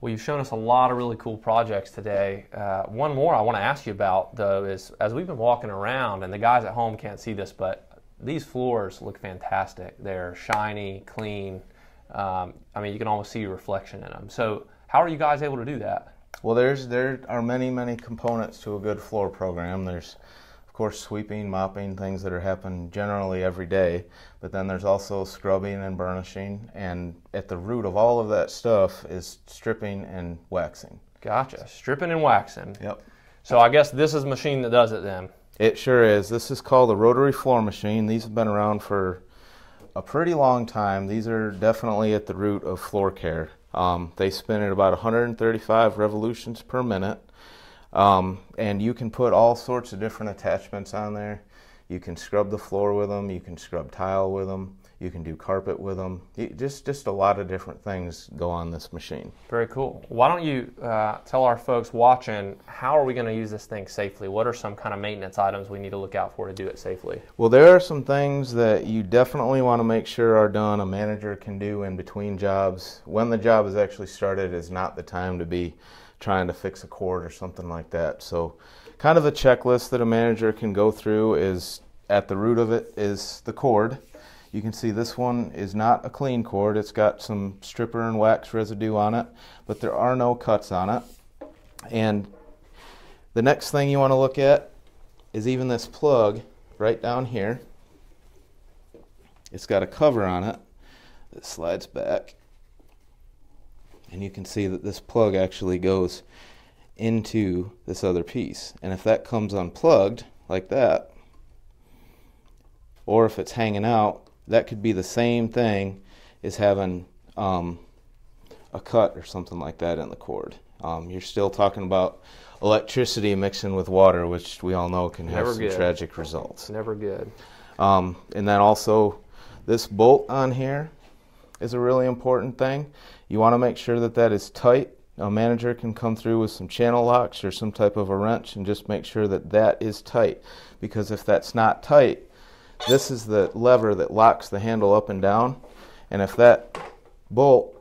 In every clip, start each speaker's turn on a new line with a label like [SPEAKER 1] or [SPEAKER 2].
[SPEAKER 1] Well, you've shown us a lot of really cool projects today. One more I want to ask you about, though, is as we've been walking around, and the guys at home can't see this, but these floors look fantastic. They're shiny, clean. I mean, you can almost see your reflection in them. So how are you guys able to do that?
[SPEAKER 2] Well, there are many components to a good floor program. There's, of course, sweeping, mopping, things that are happening generally every day, but then there's also scrubbing and burnishing, and at the root of all of that stuff is stripping and waxing.
[SPEAKER 1] Gotcha. Stripping and waxing.
[SPEAKER 2] Yep.
[SPEAKER 1] So I guess this is a machine that does it then.
[SPEAKER 2] It sure is. This is called a rotary floor machine. These have been around for a pretty long time. These are definitely at the root of floor care. They spin at about 135 revolutions per minute. And you can put all sorts of different attachments on there. You can scrub the floor with them, you can scrub tile with them, you can do carpet with them. Just a lot of different things go on this machine.
[SPEAKER 1] Very cool. Why don't you tell our folks watching, how are we going to use this thing safely? What are some kind of maintenance items we need to look out for to do it safely?
[SPEAKER 2] Well, there are some things that you definitely want to make sure are done, a manager can do in between jobs. When the job is actually started is not the time to be trying to fix a cord or something like that. So kind of a checklist that a manager can go through is, at the root of it is the cord. You can see this one is not a clean cord. It's got some stripper and wax residue on it, but there are no cuts on it. And the next thing you want to look at is even this plug right down here. It's got a cover on it that slides back. And you can see that this plug actually goes into this other piece. And if that comes unplugged like that, or if it's hanging out, that could be the same thing as having a cut or something like that in the cord. You're still talking about electricity mixing with water, which we all know can have some tragic results.
[SPEAKER 1] Never good.
[SPEAKER 2] And then also this bolt on here is a really important thing. You want to make sure that that is tight. A manager can come through with some channel locks or some type of a wrench and just make sure that that is tight, because if that's not tight, this is the lever that locks the handle up and down, and if that bolt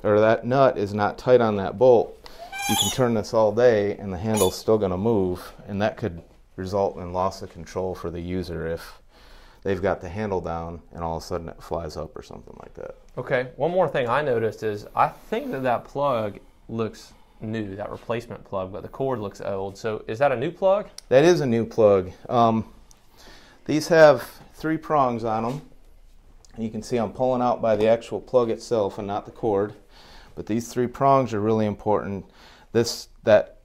[SPEAKER 2] or that nut is not tight on that bolt, you can turn this all day and the handle's still going to move, and that could result in loss of control for the user if they've got the handle down and all of a sudden it flies up or something like that.
[SPEAKER 1] Okay, one more thing I noticed is I think that plug looks new, that replacement plug, but the cord looks old. So is that a new plug?
[SPEAKER 2] That is a new plug. These have 3 prongs on them. You can see I'm pulling out by the actual plug itself and not the cord. But these 3 prongs are really important. That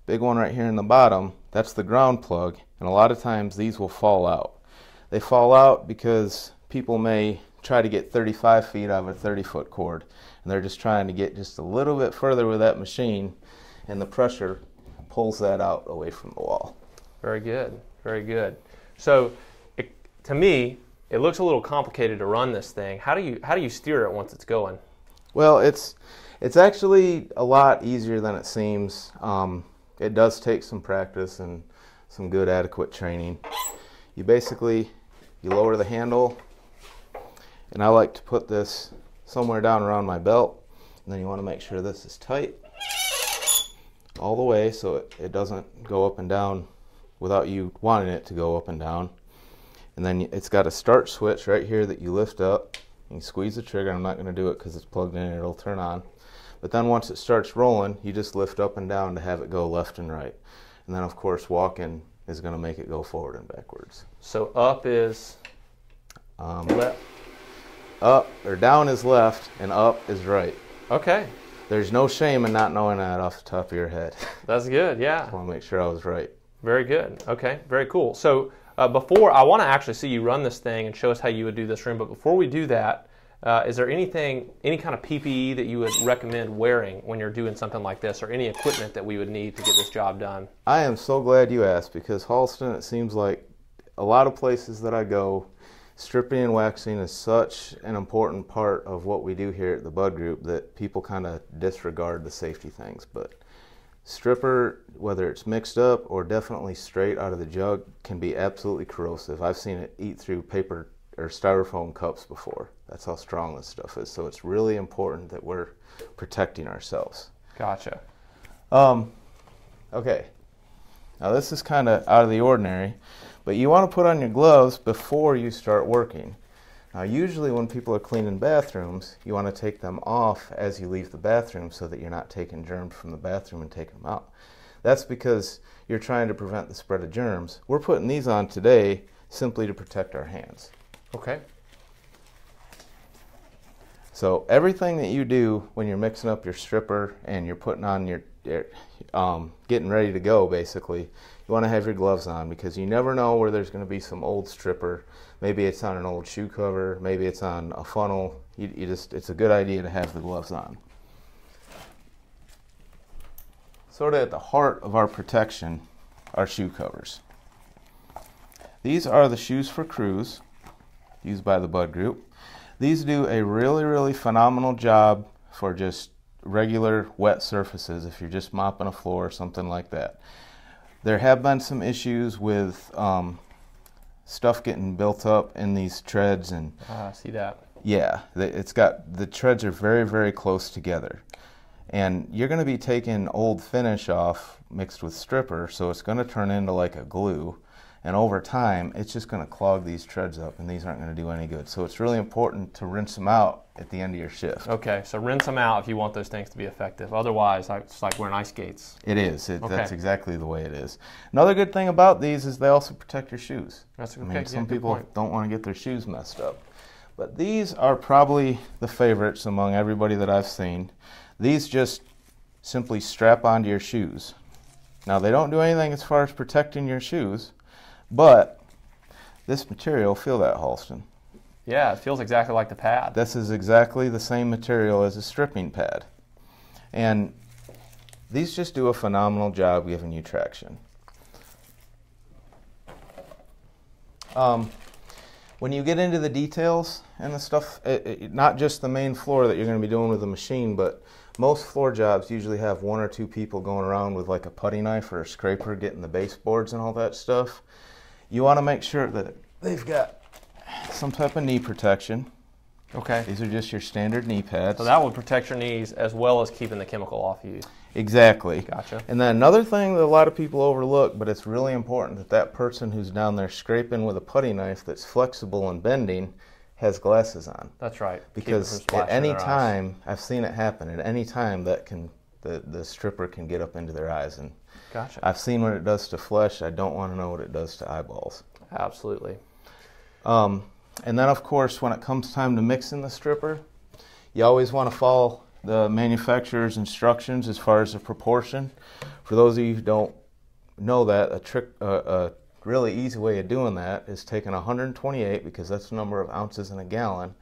[SPEAKER 2] big one right here in the bottom, that's the ground plug, and a lot of times these will fall out. They fall out because people may try to get 35 feet out of a 30-foot cord, and they're just trying to get just a little bit further with that machine, and the pressure pulls that out away from the wall.
[SPEAKER 1] Very good, very good. So to me, it looks a little complicated to run this thing. How do you steer it once it's going?
[SPEAKER 2] Well, it's actually a lot easier than it seems. It does take some practice and some good adequate training. You lower the handle, and I like to put this somewhere down around my belt, and then you want to make sure this is tight all the way so it doesn't go up and down without you wanting it to go up and down. And then it's got a start switch right here that you lift up. You squeeze the trigger. I'm not going to do it because it's plugged in and it'll turn on. But then once it starts rolling, you just lift up and down to have it go left and right. And then of course walking is going to make it go forward and backwards.
[SPEAKER 1] So up is left.
[SPEAKER 2] Up or down is left and up is right.
[SPEAKER 1] Okay.
[SPEAKER 2] There's no shame in not knowing that off the top of your head.
[SPEAKER 1] That's good, yeah.
[SPEAKER 2] I want to make sure I was right.
[SPEAKER 1] Very good. Okay, very cool. So before, I want to actually see you run this thing and show us how you would do this room, but before we do that, is there any kind of PPE that you would recommend wearing when you're doing something like this, or any equipment that we would need to get this job done?
[SPEAKER 2] I am so glad you asked, because Halston, it seems like a lot of places that I go, stripping and waxing is such an important part of what we do here at the Bud Group that people kind of disregard the safety things. But stripper, whether it's mixed up or definitely straight out of the jug, can be absolutely corrosive. I've seen it eat through paper or styrofoam cups before. That's how strong this stuff is. So it's really important that we're protecting ourselves.
[SPEAKER 1] Gotcha.
[SPEAKER 2] Okay. Now this is kind of out of the ordinary, but you want to put on your gloves before you start working. Now usually when people are cleaning bathrooms, you want to take them off as you leave the bathroom so that you're not taking germs from the bathroom and taking them out. That's because you're trying to prevent the spread of germs. We're putting these on today simply to protect our hands.
[SPEAKER 1] Okay.
[SPEAKER 2] So everything that you do when you're mixing up your stripper and you're putting on your getting ready to go, basically, you want to have your gloves on, because you never know where there's going to be some old stripper. Maybe it's on an old shoe cover, maybe it's on a funnel. It's a good idea to have the gloves on. Sort of at the heart of our protection are shoe covers. These are the Shoes for Crews, used by the Bud Group. These do a really, really phenomenal job for just regular wet surfaces, if you're just mopping a floor or something like that. There have been some issues with stuff getting built up in these treads, and
[SPEAKER 1] see that.
[SPEAKER 2] Yeah, the treads are very, very close together, and you're going to be taking old finish off mixed with stripper, so it's going to turn into like a glue. And over time, it's just going to clog these treads up, and these aren't going to do any good. So it's really important to rinse them out at the end of your shift.
[SPEAKER 1] Okay, so rinse them out if you want those things to be effective. Otherwise, it's like wearing ice skates.
[SPEAKER 2] It is. That's exactly the way it is. Another good thing about these is they also protect your shoes.
[SPEAKER 1] That's okay.
[SPEAKER 2] I mean, some people don't want to get their shoes messed up. But these are probably the favorites among everybody that I've seen. These just simply strap onto your shoes. Now, they don't do anything as far as protecting your shoes, but this material, feel that, Halston.
[SPEAKER 1] Yeah, it feels exactly like the pad.
[SPEAKER 2] This is exactly the same material as a stripping pad. And these just do a phenomenal job giving you traction. When you get into the details and the stuff, not just the main floor that you're going to be doing with the machine, but most floor jobs usually have one or two people going around with like a putty knife or a scraper getting the baseboards and all that stuff. You want to make sure that they've got some type of knee protection.
[SPEAKER 1] Okay.
[SPEAKER 2] These are just your standard knee pads.
[SPEAKER 1] So that would protect your knees as well as keeping the chemical off you.
[SPEAKER 2] Exactly.
[SPEAKER 1] Gotcha.
[SPEAKER 2] And then another thing that a lot of people overlook, but it's really important, that that person who's down there scraping with a putty knife that's flexible and bending has glasses on.
[SPEAKER 1] That's right.
[SPEAKER 2] Because at any time, I've seen it happen, at any time the stripper can get up into their eyes. And
[SPEAKER 1] gotcha.
[SPEAKER 2] I've seen what it does to flesh. I don't want to know what it does to eyeballs.
[SPEAKER 1] Absolutely.
[SPEAKER 2] And then, of course, when it comes time to mixing the stripper, you always want to follow the manufacturer's instructions as far as the proportion. For those of you who don't know that, a really easy way of doing that is taking 128, because that's the number of ounces in a gallon,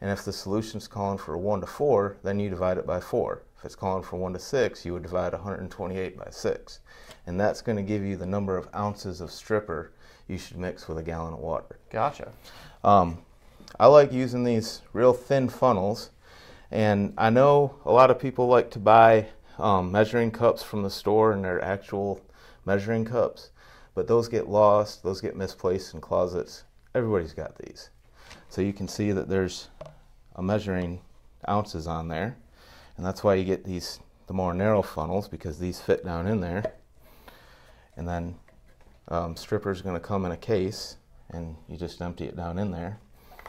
[SPEAKER 2] and if the solution's calling for 1 to 4, then you divide it by 4. If it's calling for 1 to 6, you would divide 128 by 6. And that's going to give you the number of ounces of stripper you should mix with a gallon of water.
[SPEAKER 1] Gotcha.
[SPEAKER 2] I like using these real thin funnels, and I know a lot of people like to buy measuring cups from the store, and they're actual measuring cups, but those get lost, those get misplaced in closets. Everybody's got these. So you can see that there's a measuring ounces on there, and that's why you get these, the more narrow funnels, because these fit down in there. And then stripper's going to come in a case, and you just empty it down in there,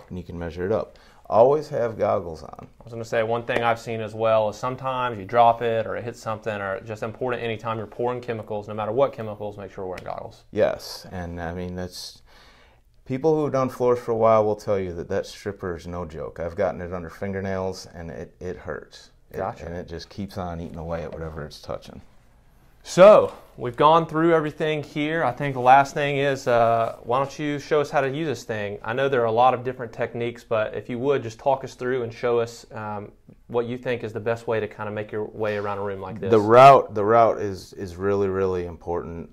[SPEAKER 2] and you can measure it up. Always have goggles on.
[SPEAKER 1] I was going to say, one thing I've seen as well is sometimes you drop it or it hits something, or just important anytime you're pouring chemicals, no matter what chemicals, make sure you're wearing goggles.
[SPEAKER 2] Yes, and I mean, that's, people who have done floors for a while will tell you that that stripper is no joke. I've gotten it under fingernails, and it hurts.
[SPEAKER 1] Gotcha.
[SPEAKER 2] And it just keeps on eating away at whatever it's touching.
[SPEAKER 1] So, we've gone through everything here. I think the last thing is, why don't you show us how to use this thing? I know there are a lot of different techniques, but if you would, just talk us through and show us what you think is the best way to kind of make your way around a room like this.
[SPEAKER 2] The route is really, really important.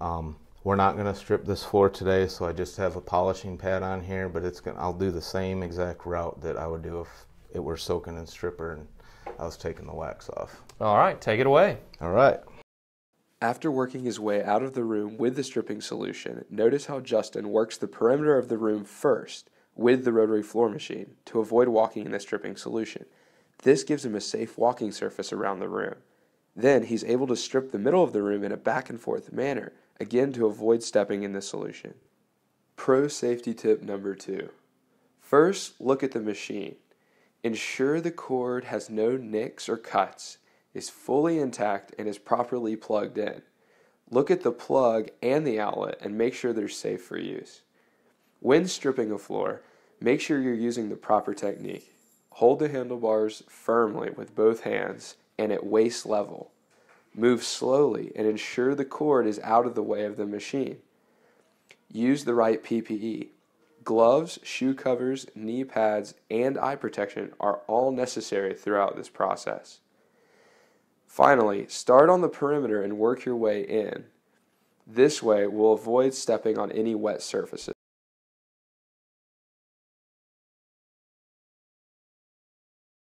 [SPEAKER 2] We're not going to strip this floor today, so I just have a polishing pad on here, but I'll do the same exact route that I would do if it were soaking in stripper and I was taking the wax off.
[SPEAKER 1] All right, take it away.
[SPEAKER 2] All right.
[SPEAKER 3] After working his way out of the room with the stripping solution, notice how Justin works the perimeter of the room first with the rotary floor machine to avoid walking in the stripping solution. This gives him a safe walking surface around the room. Then he's able to strip the middle of the room in a back and forth manner, again to avoid stepping in the solution. Pro safety tip number 2. First, look at the machine. Ensure the cord has no nicks or cuts, is fully intact, and is properly plugged in. Look at the plug and the outlet and make sure they're safe for use. When stripping a floor, make sure you're using the proper technique. Hold the handlebars firmly with both hands and at waist level. Move slowly and ensure the cord is out of the way of the machine. Use the right PPE. Gloves, shoe covers, knee pads, and eye protection are all necessary throughout this process. Finally, start on the perimeter and work your way in. This way, we'll avoid stepping on any wet surfaces.